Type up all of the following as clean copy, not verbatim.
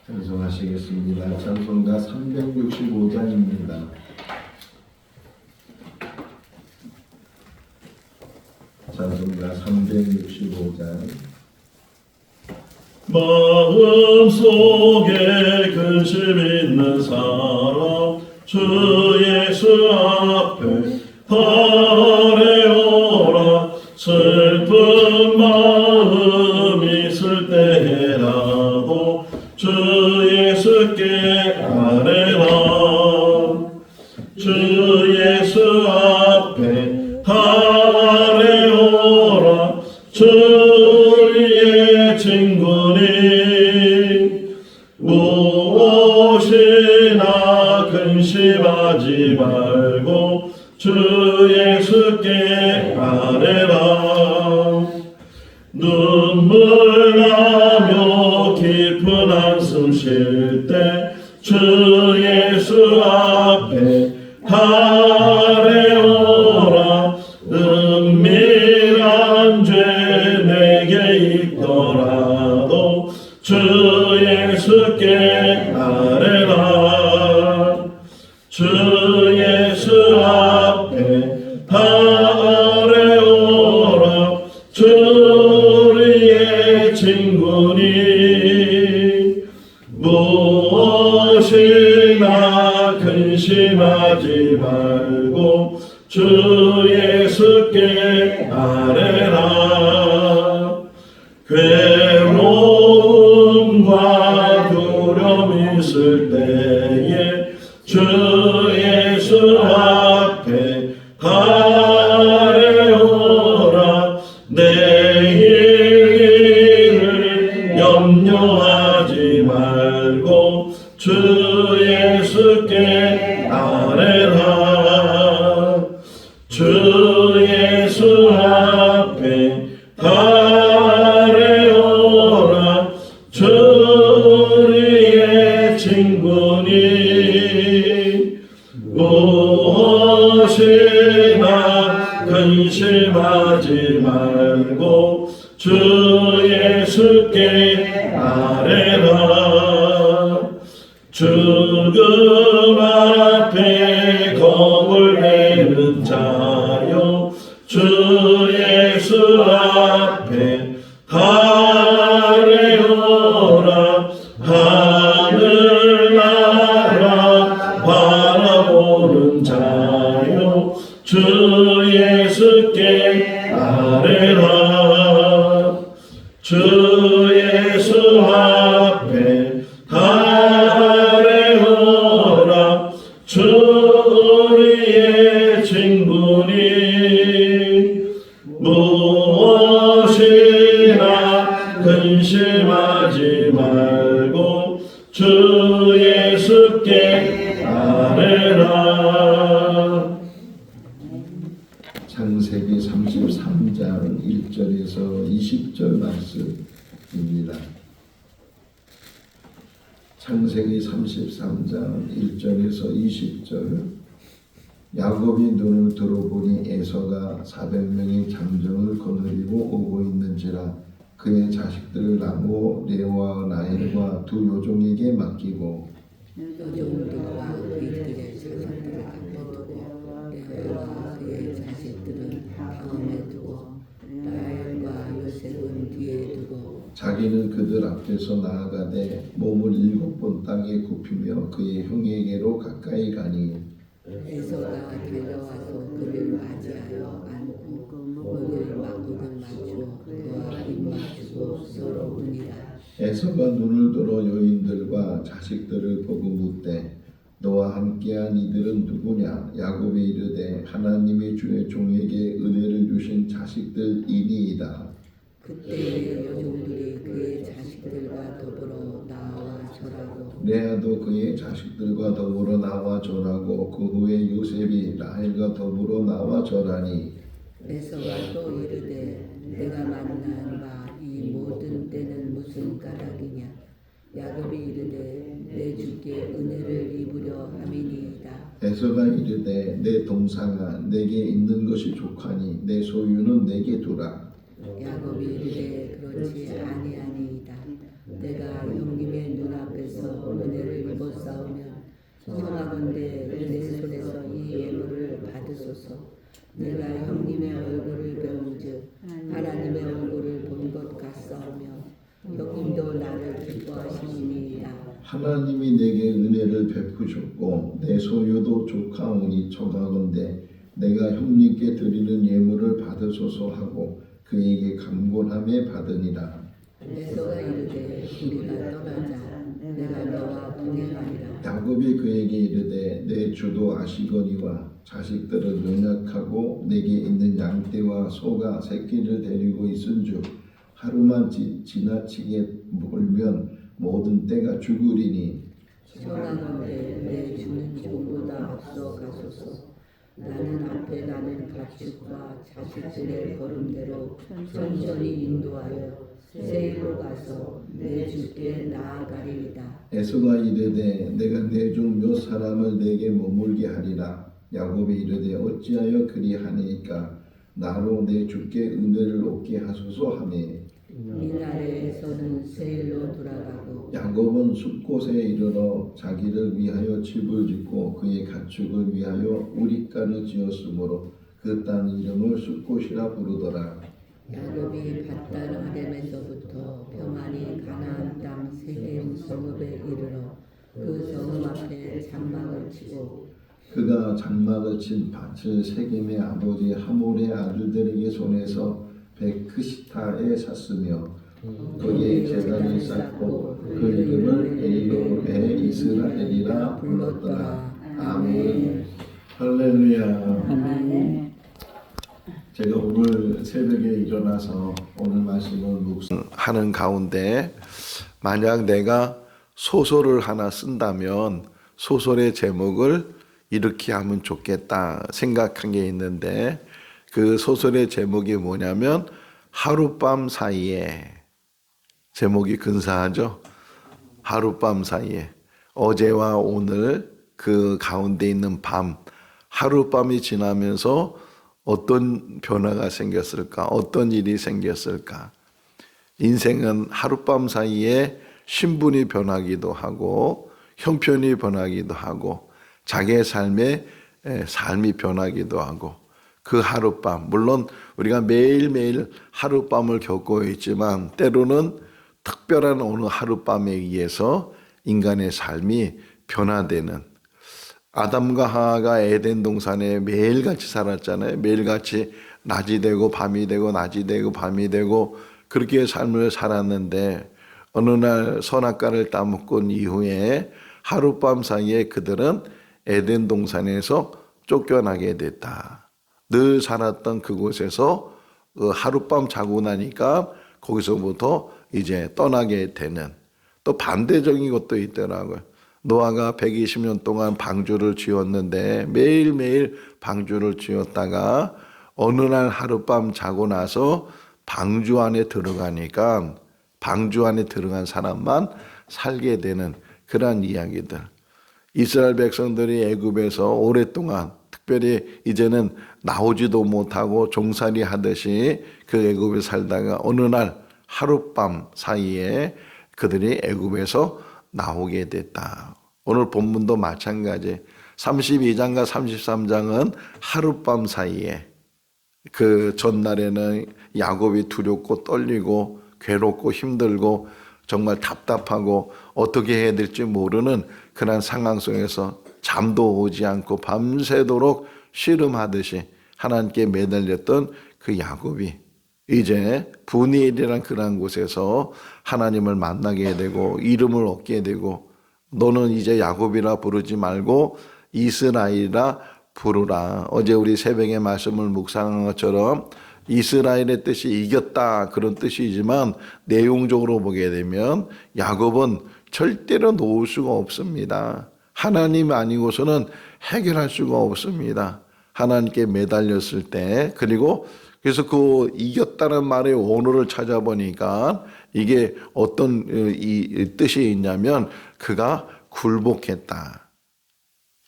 찬송하시겠습니다. 찬송가 365장입니다. 찬송가 365장. 마음속에 근심 있는 사람 주 예수 앞에 아뢰오라. 슬픈 마음 있을 때라도 주 예수께 아뢰라. 주 예수 앞에 아뢰오라. 주의 친구니 무엇이나 근심하지 말고 주 예수께 아뢰라. 눈물 나며 깊은 한숨 쉴 때 주 예수 앞에 아뢰오라. 은밀한 죄 내게 있더라도 주 예수께 아뢰라. 주 예수 앞에 아뢰오라. 주의 친구니 무엇이나 근심하지 말고 주 예수께 아뢰라. 괴로움과 두려움 있을 때에 주 예수 앞에 아뢰오라. 내일 일을 염려하지 말고 주 예수께 아뢰라. 주 예수 앞에 아뢰오라. 주의 친구니 무엇이나 근심하지 말고 주 예수께 아뢰라. 죽음 앞에 겁을 내는 자여 주 예수 앞에 아뢰오라. 하늘나라 바라보는 자여 주 예수께 아뢰라. 주 예수 앞에 아뢰오라. 주의 친구니 무엇이나 근심하지 말고 주 예수께 아뢰라. 창세기 33장 1절에서 20절 말씀입니다. 창세기 33장 1절에서 20절. 야곱이 눈을 들어보니 에서가 400명의 장정을 거느리고 오고 있는지라. 그의 자식들을 나누어 레아와 라헬과 두 요종에게 맡기고 요종들과 그들의 자식들을 앞에 두고 레아와 그의 자식들은 다음에 두고 라헬과 요셉은 뒤에 두고 자기는 그들 앞에서 나아가되 몸을 7번 땅에 굽히며 그의 형에게로 가까이 가니 에서가 달려와서 그를 맞이하여 안고 목을 맞추어 그와 입맞추고 서러우니라. 에서가 눈을 들어 여인들과 자식들을 보고 묻되 너와 함께한 이들은 누구냐? 야곱이 이르되 하나님이 주의 종에게 은혜를 주신 자식들이니이다. 그때 요종들이 그의 자식들과 더불어 나와 절하고 레아도 그의 자식들과 더불어 나와 절하고 그 후에 요셉이 라헬과 더불어 나와 절하니 에서가 또 이르되 내가 만난 바 이 모든 때는 무슨 까닭이냐. 야곱이 이르되 내 주께 은혜를 입으려 함이니이다. 에서가 이르되 내 동상아 내게 있는 것이 족하니 내 소유는 내게 두라. 야곱이 이르되 그렇지 아니하니이다. 내가 형님의 눈앞에서 이르되 내 손에서 이 예물을 받으소서. 내가 형님의 얼굴을 배운즉 하나님의 얼굴을 본 것 같사오며 형님도 나를 기뻐하시니이다. 하나님이 내게 은혜를 베푸셨고 내 소유도 족하오니 청하건대 내가 형님께 드리는 예물을 받으소서 하고 그에게 간곤함에 받으니라. 에서가 이르되 우리가 떠나자. 내가 너와 동행하리라. 야곱이 그에게 이르되 내 주도 아시거니와 자식들은 연약하고 내게 있는 양떼와 소가 새끼를 데리고 있은즉 하루만 지나치게 몰면 모든 떼가 죽으리니 청하건대 내 주는 종보다 앞서 가소서. 나는 앞에 가는 가축과 자식들의 걸음대로 천천히 인도하여 세일로 가서 내 주께 나아가리이다. 에서가 이르되 내가 내 종 몇 사람을 내게 머물게 하리라. 야곱이 이르되 어찌하여 그리하니까 나로 내 주께 은혜를 얻게 하소서 하매 이날에 에서는 세일로 돌아가고 야곱은 숲곳에 이르러 자기를 위하여 집을 짓고 그의 가축을 위하여 우릿간을 지었으므로 그 땅 이름을 숲곳이라 부르더라. 야곱이 밧단 아렘에서부터 평안히 가나안 땅 세겜 성읍에 이르러 그 성읍 앞에 장막을 치고 그가 장막을 친 밭을 세겜의 아버지 하몰의 아들들에게 손에서 베크시타에 샀으며 거기에 제단을 쌓고 그 이름을 엘로에 이스라엘이라 불렀더라. 아멘. 할렐루야. 아멘. 제가 오늘 새벽에 일어나서 오늘 말씀을 묵상하는 가운데 만약 내가 소설을 하나 쓴다면 소설의 제목을 이렇게 하면 좋겠다 생각한 게 있는데 그 소설의 제목이 뭐냐면 하룻밤 사이에. 제목이 근사하죠? 하룻밤 사이에. 어제와 오늘 그 가운데 있는 밤, 하룻밤이 지나면서 어떤 변화가 생겼을까? 어떤 일이 생겼을까? 인생은 하룻밤 사이에 신분이 변하기도 하고 형편이 변하기도 하고 자기의 삶이 변하기도 하고 그 하룻밤, 물론 우리가 매일매일 하룻밤을 겪고 있지만 때로는 특별한 어느 하룻밤에 의해서 인간의 삶이 변화되는, 아담과 하와가 에덴 동산에 매일같이 살았잖아요. 매일같이 낮이 되고 밤이 되고 낮이 되고 밤이 되고 그렇게 삶을 살았는데 어느 날 선악과를 따먹은 이후에 하룻밤 사이에 그들은 에덴 동산에서 쫓겨나게 됐다. 늘 살았던 그곳에서 하룻밤 자고 나니까 거기서부터 이제 떠나게 되는, 또 반대적인 것도 있더라고요. 노아가 120년 동안 방주를 지었는데 매일매일 방주를 지었다가 어느 날 하룻밤 자고 나서 방주 안에 들어가니까 방주 안에 들어간 사람만 살게 되는 그런 이야기들. 이스라엘 백성들이 애굽에서 오랫동안 특별히 이제는 나오지도 못하고 종살이 하듯이 그 애굽에 살다가 어느 날 하룻밤 사이에 그들이 애굽에서 나오게 됐다. 오늘 본문도 마찬가지. 32장과 33장은 하룻밤 사이에, 그 전날에는 야곱이 두렵고 떨리고 괴롭고 힘들고 정말 답답하고 어떻게 해야 될지 모르는 그런 상황 속에서 잠도 오지 않고 밤새도록 씨름하듯이 하나님께 매달렸던 그 야곱이 이제 분이엘이란 그런 곳에서 하나님을 만나게 되고 이름을 얻게 되고, 너는 이제 야곱이라 부르지 말고 이스라엘이라 부르라. 어제 우리 새벽에 말씀을 묵상한 것처럼 이스라엘의 뜻이 이겼다 그런 뜻이지만 내용적으로 보게 되면 야곱은 절대로 놓을 수가 없습니다. 하나님 아니고서는 해결할 수가 없습니다. 하나님께 매달렸을 때. 그리고 그래서 그 이겼다는 말의 원어를 찾아보니까 이게 어떤 이 뜻이 있냐면 그가 굴복했다.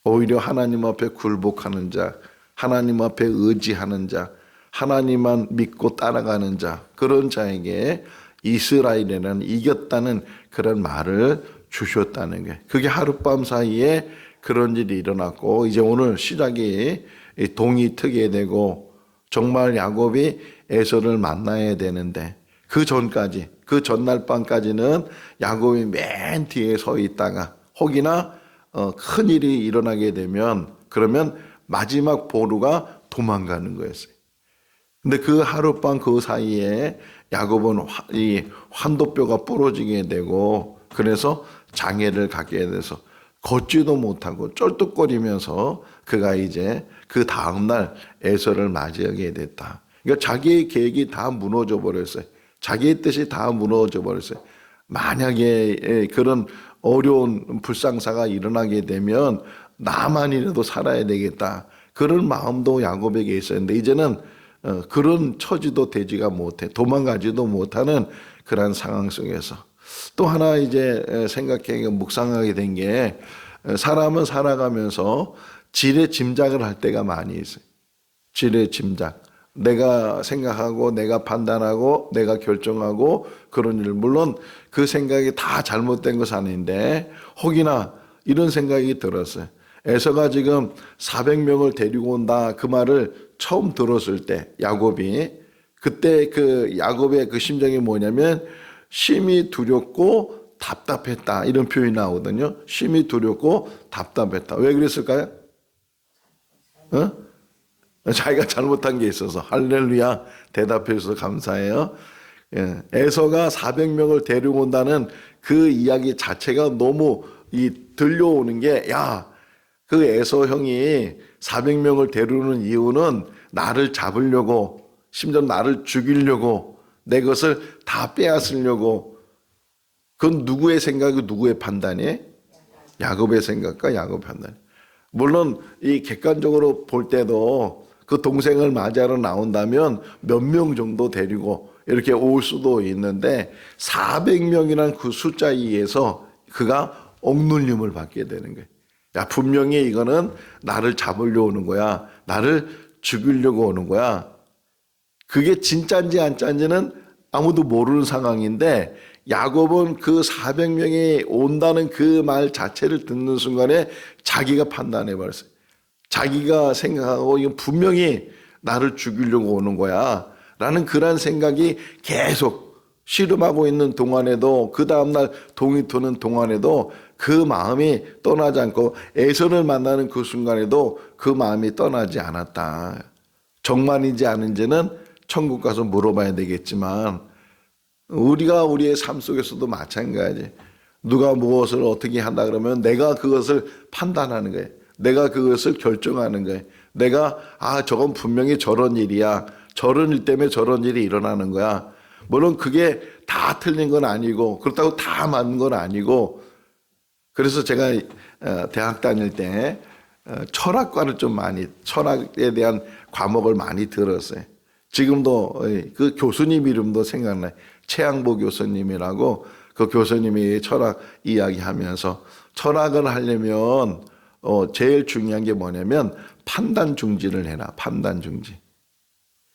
오히려 하나님 앞에 굴복하는 자, 하나님 앞에 의지하는 자, 하나님만 믿고 따라가는 자, 그런 자에게 이스라엘이라는 이겼다는 그런 말을 주셨다는 게, 그게 하룻밤 사이에 그런 일이 일어났고 이제 오늘 시작이 이 동이 트게 되고 정말 야곱이 에서를 만나야 되는데 그 전까지 그 전날 밤까지는 야곱이 맨 뒤에 서 있다가 혹이나 큰 일이 일어나게 되면 그러면 마지막 보루가 도망가는 거였어요. 근데 그 하룻밤 그 사이에 야곱은 이 환도뼈가 부러지게 되고 그래서 장애를 갖게 돼서 걷지도 못하고 쩔뚝거리면서 그가 이제 그 다음날 에서를 맞이하게 됐다. 그러니까 자기의 계획이 다 무너져 버렸어요. 자기의 뜻이 다 무너져 버렸어요. 만약에 그런 어려운 불상사가 일어나게 되면 나만이라도 살아야 되겠다. 그런 마음도 야곱에게 있었는데 이제는 그런 처지도 되지가 못해. 도망가지도 못하는 그런 상황 속에서 또 하나 이제 생각해 묵상하게 된 게 사람은 살아가면서 지레 짐작을 할 때가 많이 있어요. 지레 짐작. 내가 생각하고 내가 판단하고 내가 결정하고 그런 일. 물론 그 생각이 다 잘못된 것은 아닌데 혹이나 이런 생각이 들었어요. 에서가 지금 400명을 데리고 온다 그 말을 처음 들었을 때 야곱이 그때 그 야곱의 그 심정이 뭐냐면 심히 두렵고 답답했다 이런 표현이 나오거든요. 심히 두렵고 답답했다. 왜 그랬을까요? 자기가 잘못한 게 있어서 할렐루야 대답해 주셔서 감사해요. 에서가 400명을 데려온다는 그 이야기 자체가 너무 들려오는 게 야, 그 에서 형이 400명을 데려오는 이유는 나를 잡으려고 심지어 나를 죽이려고 내 것을 다 빼앗으려고 그건 누구의 생각이고 누구의 판단이에요? 야곱의 생각과 야곱의 판단. 물론 이 객관적으로 볼 때도 그 동생을 맞이하러 나온다면 몇 명 정도 데리고 이렇게 올 수도 있는데 400명이라는 그 숫자에 의해서 그가 억눌림을 받게 되는 거예요. 야, 분명히 이거는 나를 잡으려고 오는 거야. 나를 죽이려고 오는 거야. 그게 진짜인지 안 진짜인지는 아무도 모르는 상황인데 야곱은 그 400명이 온다는 그 말 자체를 듣는 순간에 자기가 판단해 버렸어요. 자기가 생각하고 이건 분명히 나를 죽이려고 오는 거야 라는 그런 생각이 계속 씨름하고 있는 동안에도 그 다음날 동이 트는 동안에도 그 마음이 떠나지 않고 에서를 만나는 그 순간에도 그 마음이 떠나지 않았다. 정말인지 아닌지는 천국 가서 물어봐야 되겠지만 우리가 우리의 삶 속에서도 마찬가지. 누가 무엇을 어떻게 한다 그러면 내가 그것을 판단하는 거예요. 내가 그것을 결정하는 거예요. 내가 저건 분명히 저런 일이야. 저런 일 때문에 저런 일이 일어나는 거야. 물론 그게 다 틀린 건 아니고 그렇다고 다 맞는 건 아니고 그래서 제가 대학 다닐 때 철학과를 좀 많이 철학에 대한 과목을 많이 들었어요. 지금도 그 교수님 이름도 생각나요. 최양보 교수님이라고 그 교수님이 철학 이야기하면서 철학을 하려면 제일 중요한 게 뭐냐면 판단 중지를 해라. 판단 중지.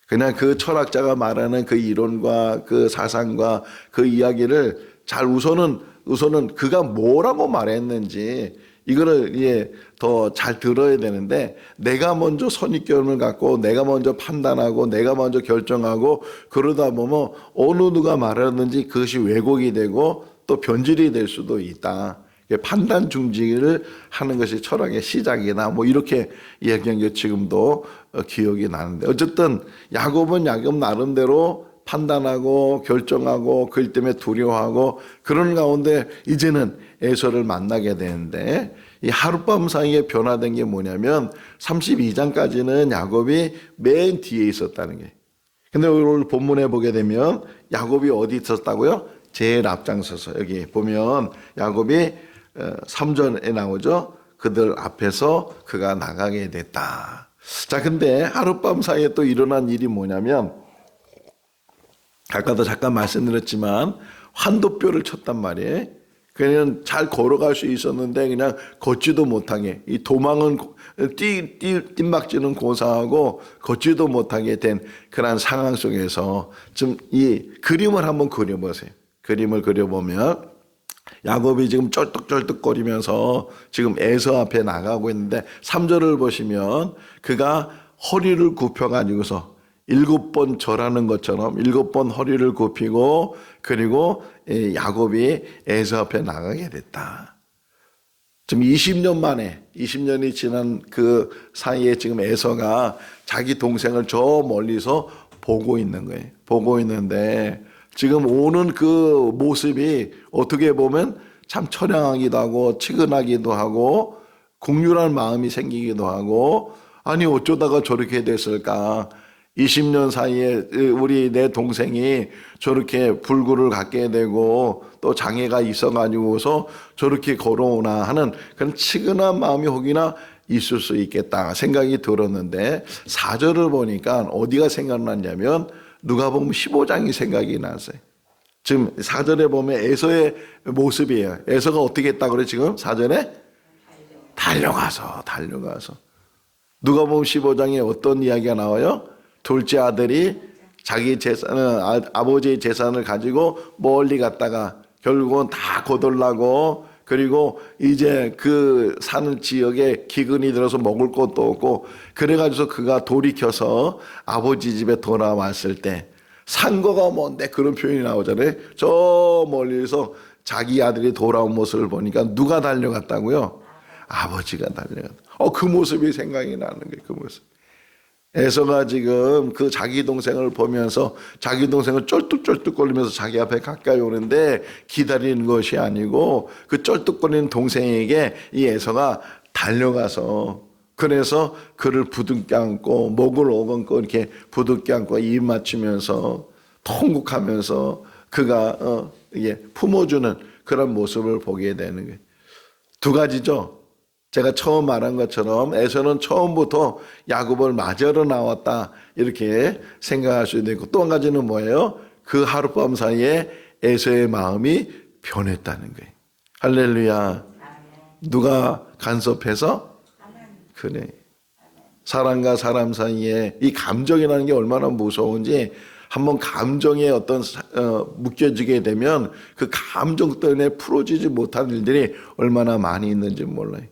그냥 그 철학자가 말하는 그 이론과 그 사상과 그 이야기를 잘 우선은 그가 뭐라고 말했는지 이거를 더 잘 들어야 되는데 내가 먼저 선입견을 갖고 내가 먼저 판단하고 내가 먼저 결정하고 그러다 보면 어느 누가 말하는지 그것이 왜곡이 되고 또 변질이 될 수도 있다. 판단 중지를 하는 것이 철학의 시작이다. 뭐 이렇게 이야기한 게 지금도 기억이 나는데 어쨌든 야곱은 야곱 나름대로 판단하고 결정하고 그일 때문에 두려워하고 그런 가운데 이제는 에서를 만나게 되는데 이 하룻밤 사이에 변화된 게 뭐냐면 32장까지는 야곱이 맨 뒤에 있었다는 게. 근데 오늘 본문에 보게 되면 야곱이 어디 있었다고요? 제일 앞장서서 여기 보면 야곱이 3절에 나오죠. 그들 앞에서 그가 나가게 됐다. 자, 근데 하룻밤 사이에 또 일어난 일이 뭐냐면 아까도 잠깐 말씀드렸지만 환도뼈를 쳤단 말이에요. 그냥 잘 걸어갈 수 있었는데 그냥 걷지도 못하게 이 도망은 뜀박지는 고사하고 걷지도 못하게 된 그런 상황 속에서 좀 이 그림을 한번 그려보세요. 그림을 그려보면 야곱이 지금 쩔뚝쩔뚝거리면서 지금 에서 앞에 나가고 있는데 3절을 보시면 그가 허리를 굽혀가지고서 7번 절하는 것처럼 7번 허리를 굽히고 그리고 야곱이 에서 앞에 나가게 됐다. 지금 20년 만에 20년이 지난 그 사이에 지금 에서가 자기 동생을 저 멀리서 보고 있는 거예요. 보고 있는데 지금 오는 그 모습이 어떻게 보면 참 처량하기도 하고 치근하기도 하고 국률한 마음이 생기기도 하고 아니 어쩌다가 저렇게 됐을까. 20년 사이에 우리 내 동생이 저렇게 불구를 갖게 되고 또 장애가 있어가지고서 저렇게 걸어오나 하는 그런 치근한 마음이 혹이나 있을 수 있겠다 생각이 들었는데 4절을 보니까 어디가 생각났냐면 누가복음 15장이 생각이 났어요. 지금 4절에 보면 에서의 모습이에요. 에서가 어떻게 했다고 그래 지금 4절에? 달려가서 누가복음 15장에 어떤 이야기가 나와요? 둘째 아들이 자기 재산을 아버지의 재산을 가지고 멀리 갔다가 결국은 다 거덜나고 그리고 이제 그 사는 지역에 기근이 들어서 먹을 것도 없고 그래가지고 그가 돌이켜서 아버지 집에 돌아왔을 때 산거가 뭔데 그런 표현이 나오잖아요. 저 멀리서 자기 아들이 돌아온 모습을 보니까 누가 달려갔다고요? 아버지가 달려갔다. 그 모습이 생각이 나는 거예요. 그 모습. 에서가 지금 그 자기 동생을 보면서 자기 동생을 쩔뚝쩔뚝거리면서 자기 앞에 가까이 오는데 기다리는 것이 아니고 그 쩔뚝거리는 동생에게 이 에서가 달려가서 그래서 그를 부둥켜 안고 목을 오금고 이렇게 부둥켜 안고 입 맞추면서 통곡하면서 그가 이게 품어주는 그런 모습을 보게 되는 거예요. 두 가지죠. 제가 처음 말한 것처럼 에서는 처음부터 야곱을 맞으러 나왔다 이렇게 생각할 수도 있고 또 한 가지는 뭐예요? 그 하룻밤 사이에 에서의 마음이 변했다는 거예요. 할렐루야. 누가 간섭해서? 그래. 사람과 사람 사이에 이 감정이라는 게 얼마나 무서운지 한번 감정에 어떤 묶여지게 되면 그 감정 때문에 풀어지지 못한 일들이 얼마나 많이 있는지 몰라요.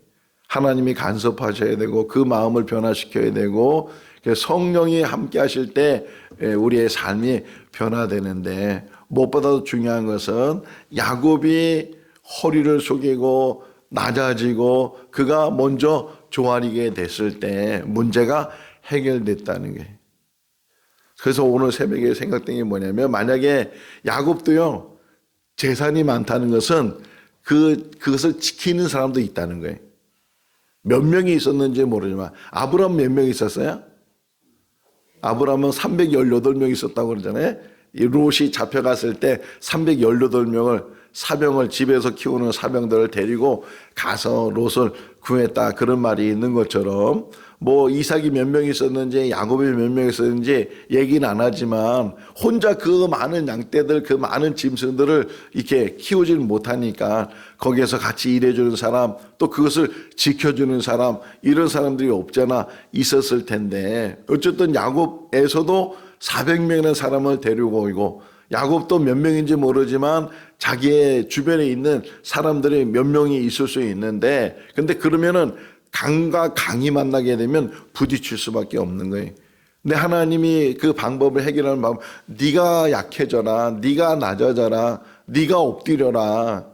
하나님이 간섭하셔야 되고 그 마음을 변화시켜야 되고 성령이 함께 하실 때 우리의 삶이 변화되는데 무엇보다도 중요한 것은 야곱이 허리를 숙이고 낮아지고 그가 먼저 조아리게 됐을 때 문제가 해결됐다는 거예요. 그래서 오늘 새벽에 생각된 게 뭐냐면 만약에 야곱도요 재산이 많다는 것은 그것을 지키는 사람도 있다는 거예요. 몇 명이 있었는지 모르지만 아브라함 몇 명이 있었어요? 아브라함은 318명이 있었다고 그러잖아요. 롯이 잡혀갔을 때 318명을 사병을 집에서 키우는 사병들을 데리고 가서 롯을 구했다 그런 말이 있는 것처럼 뭐 이삭이 몇 명 있었는지 야곱이 몇 명 있었는지 얘기는 안 하지만 혼자 그 많은 양떼들 그 많은 짐승들을 이렇게 키우지는 못하니까 거기에서 같이 일해주는 사람 또 그것을 지켜주는 사람 이런 사람들이 없잖아 있었을 텐데 어쨌든 야곱에서도 400명의 사람을 데리고 오고 야곱도 몇 명인지 모르지만 자기의 주변에 있는 사람들이 몇 명이 있을 수 있는데 근데 그러면은 강과 강이 만나게 되면 부딪힐 수밖에 없는 거예요. 근데 하나님이 그 방법을 해결하는 방법 네가 약해져라 네가 낮아져라 네가 엎드려라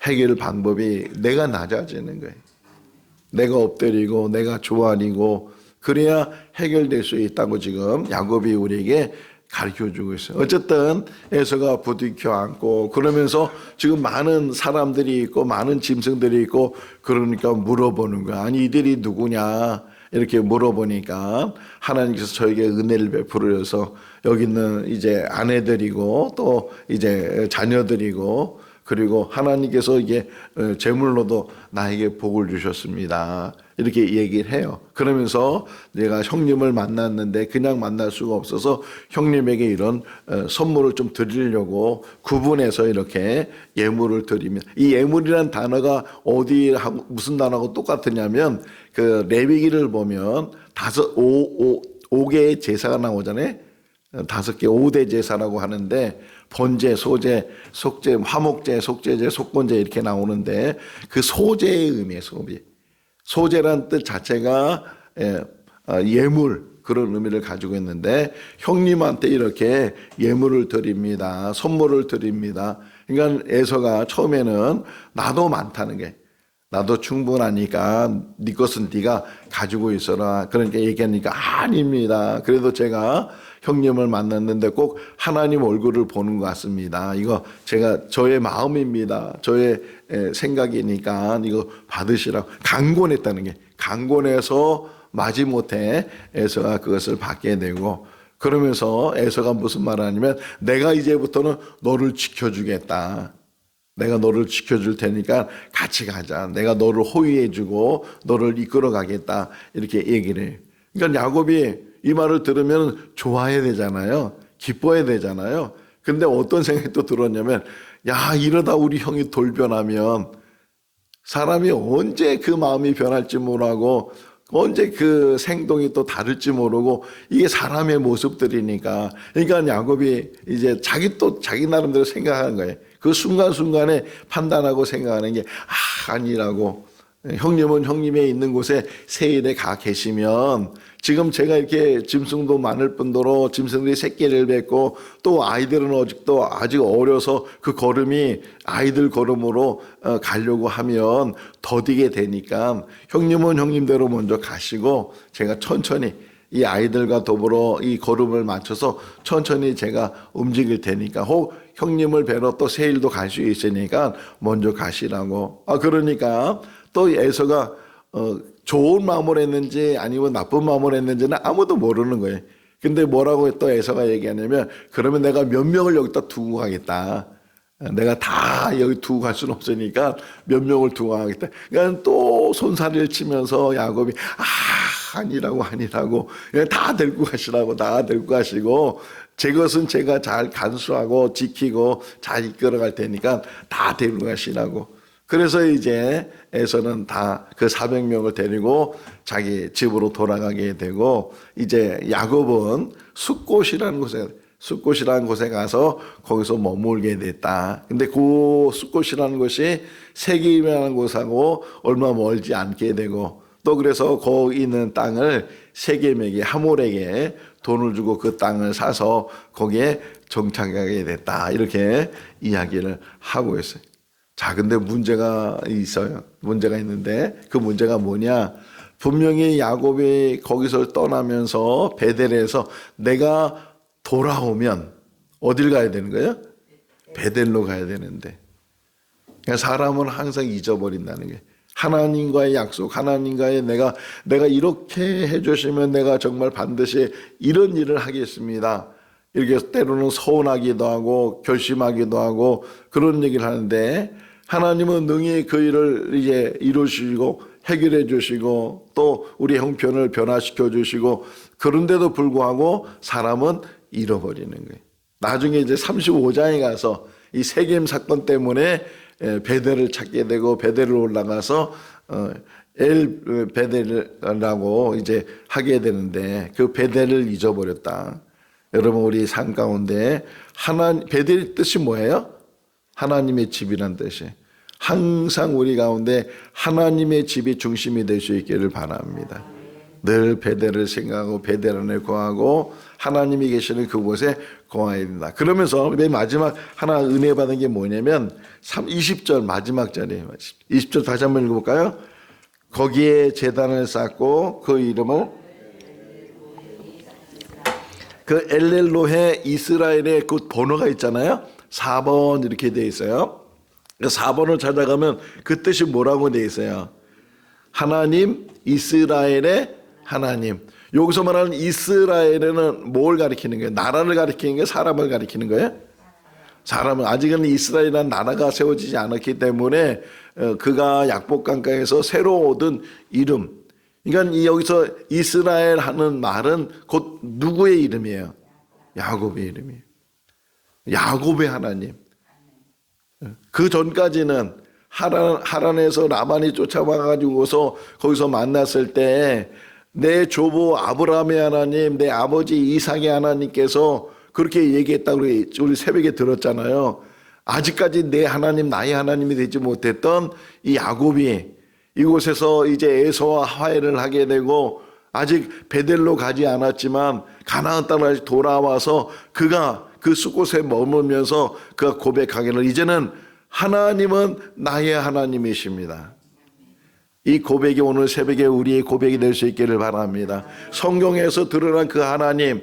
해결 방법이 내가 낮아지는 거예요. 내가 엎드리고 내가 조아리고 그래야 해결될 수 있다고 지금 야곱이 우리에게 가르쳐주고 있어요. 어쨌든 에서가 부딪혀 안고 그러면서 지금 많은 사람들이 있고 많은 짐승들이 있고 그러니까 물어보는 거야. 아니 이들이 누구냐 이렇게 물어보니까 하나님께서 저에게 은혜를 베풀어서 여기 있는 이제 아내들이고 또 이제 자녀들이고 그리고 하나님께서 이게 제물로도 나에게 복을 주셨습니다. 이렇게 얘기를 해요. 그러면서 내가 형님을 만났는데 그냥 만날 수가 없어서 형님에게 이런 선물을 좀 드리려고 구분해서 이렇게 예물을 드리면 이 예물이라는 단어가 어디하고 무슨 단어하고 똑같으냐면 그 레위기를 보면 5개의 제사가 나오잖아요. 5개 5대 제사라고 하는데 본제, 소제, 속제, 화목제, 속제제, 속건제 이렇게 나오는데 그 소제의 의미예요. 소제란 뜻 자체가 예물 그런 의미를 가지고 있는데 형님한테 이렇게 예물을 드립니다. 선물을 드립니다. 그러니까 에서가 처음에는 나도 많다는 게 나도 충분하니까 네 것은 네가 가지고 있어라. 그러니까 얘기하니까 아닙니다. 그래도 제가 형님을 만났는데 꼭 하나님 얼굴을 보는 것 같습니다. 이거 제가 저의 마음입니다. 저의 생각이니까 이거 받으시라고 강권했다는 게 강권해서 마지못해 에서가 그것을 받게 되고 그러면서 에서가 무슨 말을 하냐면 내가 이제부터는 너를 지켜주겠다. 내가 너를 지켜줄 테니까 같이 가자. 내가 너를 호위해주고 너를 이끌어 가겠다. 이렇게 얘기를 해요. 그러니까 야곱이 이 말을 들으면 좋아해야 되잖아요. 기뻐해야 되잖아요. 근데 어떤 생각이 또 들었냐면 야 이러다 우리 형이 돌변하면 사람이 언제 그 마음이 변할지 모르고 언제 그 행동이 또 다를지 모르고 이게 사람의 모습들이니까 그러니까 야곱이 이제 자기 나름대로 생각하는 거예요. 그 순간순간에 판단하고 생각하는 게 아니라고 형님은 형님의 있는 곳에 세일에 가 계시면 지금 제가 이렇게 짐승도 많을 뿐더러 짐승들이 새끼를 뱉고 또 아이들은 아직 어려서 그 걸음이 아이들 걸음으로 가려고 하면 더디게 되니까 형님은 형님대로 먼저 가시고 제가 천천히 이 아이들과 더불어 이 걸음을 맞춰서 천천히 제가 움직일 테니까 혹 형님을 뵈러 또 세일도 갈 수 있으니까 먼저 가시라고. 그러니까 또 에서가 좋은 마음을 했는지 아니면 나쁜 마음을 했는지는 아무도 모르는 거예요. 근데 뭐라고 또 에서가 얘기하냐면 그러면 내가 몇 명을 여기다 두고 가겠다. 내가 다 여기 두고 갈 수는 없으니까 몇 명을 두고 가겠다. 그러니까 또 손사리를 치면서 야곱이 아니라고 그냥 다 데리고 가시라고 다 데리고 가시고 제 것은 제가 잘 간수하고 지키고 잘 이끌어 갈 테니까 다 데리고 가시라고. 그래서 이제 에서는 다 그 400명을 데리고 자기 집으로 돌아가게 되고 이제 야곱은 숫곳이라는 곳에 가서 거기서 머물게 됐다. 근데 그 숫곳이라는 곳이 세겜이라는 곳하고 얼마 멀지 않게 되고 또 그래서 거기 있는 땅을 세겜에게 하몰에게 돈을 주고 그 땅을 사서 거기에 정착하게 됐다. 이렇게 이야기를 하고 있어요. 자, 근데 문제가 있어요. 문제가 있는데 그 문제가 뭐냐? 분명히 야곱이 거기서 떠나면서 베델에서 내가 돌아오면 어딜 가야 되는 거예요? 베델로 가야 되는데 그러니까 사람은 항상 잊어버린다는 게 하나님과의 약속, 하나님과의 내가 이렇게 해주시면 내가 정말 반드시 이런 일을 하겠습니다. 이렇게 때로는 서운하기도 하고 결심하기도 하고 그런 얘기를 하는데 하나님은 능히 그 일을 이제 이루시고 해결해 주시고 또 우리 형편을 변화시켜 주시고 그런데도 불구하고 사람은 잃어버리는 거예요. 나중에 이제 35장에 가서 이 세겜 사건 때문에 베델을 찾게 되고 베델을 올라가서 엘 베델이라고 이제 하게 되는데 그 베델을 잊어버렸다. 여러분 우리 삶 가운데 베델의 뜻이 뭐예요? 하나님의 집이란 뜻이. 항상 우리 가운데 하나님의 집이 중심이 될 수 있기를 바랍니다. 늘 베델을 생각하고 베델 안에 거하고 하나님이 계시는 그곳에 거해야 된다. 그러면서 맨 마지막 하나 은혜 받은 게 뭐냐면 20절 마지막 절이에요. 20절 다시 한번 읽어볼까요? 거기에 제단을 쌓고 그 이름을 그 엘렐로헤 이스라엘의 그 번호가 있잖아요. 4번 이렇게 돼 있어요. 4번을 찾아가면 그 뜻이 뭐라고 돼 있어요? 하나님, 이스라엘의 하나님. 여기서 말하는 이스라엘에는 뭘 가리키는 거예요? 나라를 가리키는 거예요? 사람을 가리키는 거예요? 사람은 아직은 이스라엘이라는 나라가 세워지지 않았기 때문에 그가 약복강가에서 새로 얻은 이름. 그러니까 여기서 이스라엘 하는 말은 곧 누구의 이름이에요? 야곱의 이름이에요. 야곱의 하나님. 그 전까지는 하란에서 라반이 쫓아와가지고서 거기서 만났을 때 내 조부 아브라함의 하나님, 내 아버지 이삭의 하나님께서 그렇게 얘기했다고 우리 새벽에 들었잖아요. 아직까지 내 하나님, 나의 하나님이 되지 못했던 이 야곱이 이곳에서 이제 에서와 화해를 하게 되고 아직 베델로 가지 않았지만 가나안 땅까지 돌아와서 그가 그 숲곳에 머물면서 그가 고백하기를 이제는 하나님은 나의 하나님이십니다. 이 고백이 오늘 새벽에 우리의 고백이 될 수 있기를 바랍니다. 성경에서 드러난 그 하나님,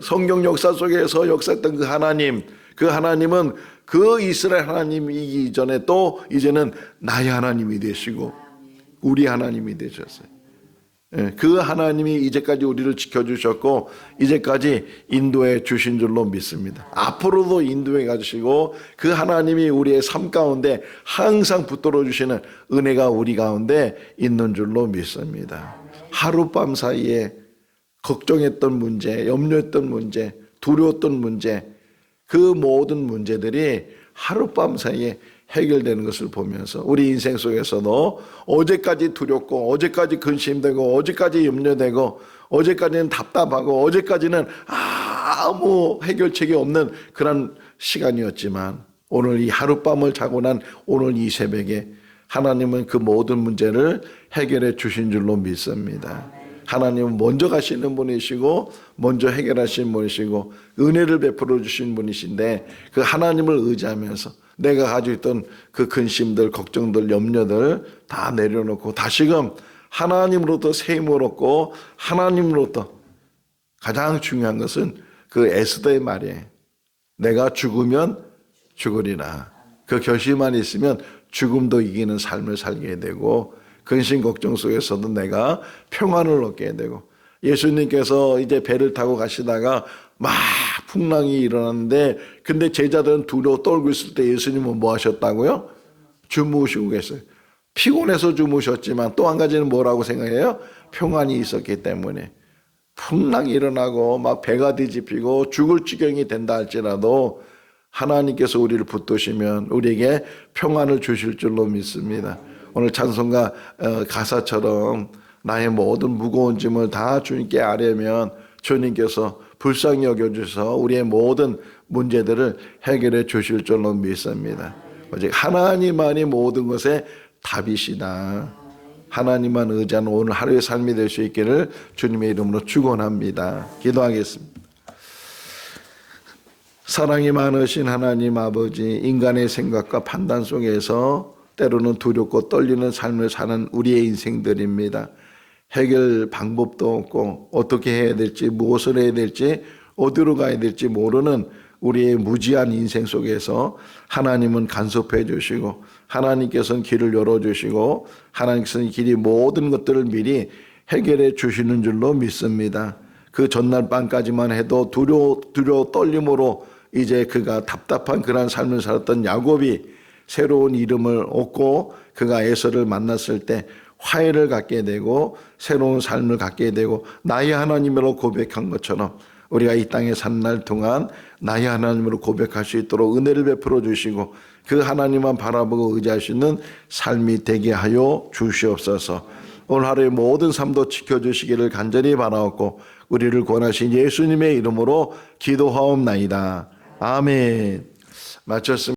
성경 역사 속에서 역사했던 그 하나님은 그 이스라엘 하나님이기 전에 또 이제는 나의 하나님이 되시고 우리 하나님이 되셨어요. 그 하나님이 이제까지 우리를 지켜주셨고 이제까지 인도해 주신 줄로 믿습니다. 앞으로도 인도해 가시고 그 하나님이 우리의 삶 가운데 항상 붙들어 주시는 은혜가 우리 가운데 있는 줄로 믿습니다. 하룻밤 사이에 걱정했던 문제, 염려했던 문제, 두려웠던 문제, 그 모든 문제들이 하룻밤 사이에 해결되는 것을 보면서 우리 인생 속에서도 어제까지 두렵고 어제까지 근심되고 어제까지 염려되고 어제까지는 답답하고 어제까지는 아무 해결책이 없는 그런 시간이었지만 오늘 이 하룻밤을 자고 난 오늘 이 새벽에 하나님은 그 모든 문제를 해결해 주신 줄로 믿습니다. 하나님은 먼저 가시는 분이시고 먼저 해결하신 분이시고 은혜를 베풀어 주신 분이신데 그 하나님을 의지하면서 내가 가지고 있던 그 근심들, 걱정들, 염려들 다 내려놓고 다시금 하나님으로부터 새 힘을 얻고 하나님으로부터 가장 중요한 것은 그 에스더의 말이에요. 내가 죽으면 죽으리라. 그 결심만 있으면 죽음도 이기는 삶을 살게 되고 근심 걱정 속에서도 내가 평안을 얻게 되고 예수님께서 이제 배를 타고 가시다가 막 풍랑이 일어났는데 근데 제자들은 두려워 떨고 있을 때 예수님은 뭐 하셨다고요? 주무시고 계세요. 피곤해서 주무셨지만 또 한 가지는 뭐라고 생각해요? 평안이 있었기 때문에 풍랑이 일어나고 막 배가 뒤집히고 죽을 지경이 된다 할지라도 하나님께서 우리를 붙드시면 우리에게 평안을 주실 줄로 믿습니다. 오늘 찬송가 가사처럼 나의 모든 무거운 짐을 다 주님께 아뢰면 주님께서 불쌍히 여겨주셔서 우리의 모든 문제들을 해결해 주실 줄로 믿습니다. 오직 하나님만이 모든 것의 답이시다. 하나님만 의지하는 오늘 하루의 삶이 될 수 있기를 주님의 이름으로 축원합니다. 기도하겠습니다. 사랑이 많으신 하나님 아버지, 인간의 생각과 판단 속에서 때로는 두렵고 떨리는 삶을 사는 우리의 인생들입니다. 해결 방법도 없고 어떻게 해야 될지 무엇을 해야 될지 어디로 가야 될지 모르는 우리의 무지한 인생 속에서 하나님은 간섭해 주시고 하나님께서는 길을 열어주시고 하나님께서는 길이 모든 것들을 미리 해결해 주시는 줄로 믿습니다. 그 전날 밤까지만 해도 두려워 떨림으로 이제 그가 답답한 그런 삶을 살았던 야곱이 새로운 이름을 얻고 그가 에서를 만났을 때 화해를 갖게 되고 새로운 삶을 갖게 되고 나의 하나님으로 고백한 것처럼 우리가 이 땅에 산 날 동안 나의 하나님으로 고백할 수 있도록 은혜를 베풀어 주시고 그 하나님만 바라보고 의지할 수 있는 삶이 되게 하여 주시옵소서. 오늘 하루의 모든 삶도 지켜주시기를 간절히 바라옵고 우리를 권하신 예수님의 이름으로 기도하옵나이다. 아멘. 마쳤습니다.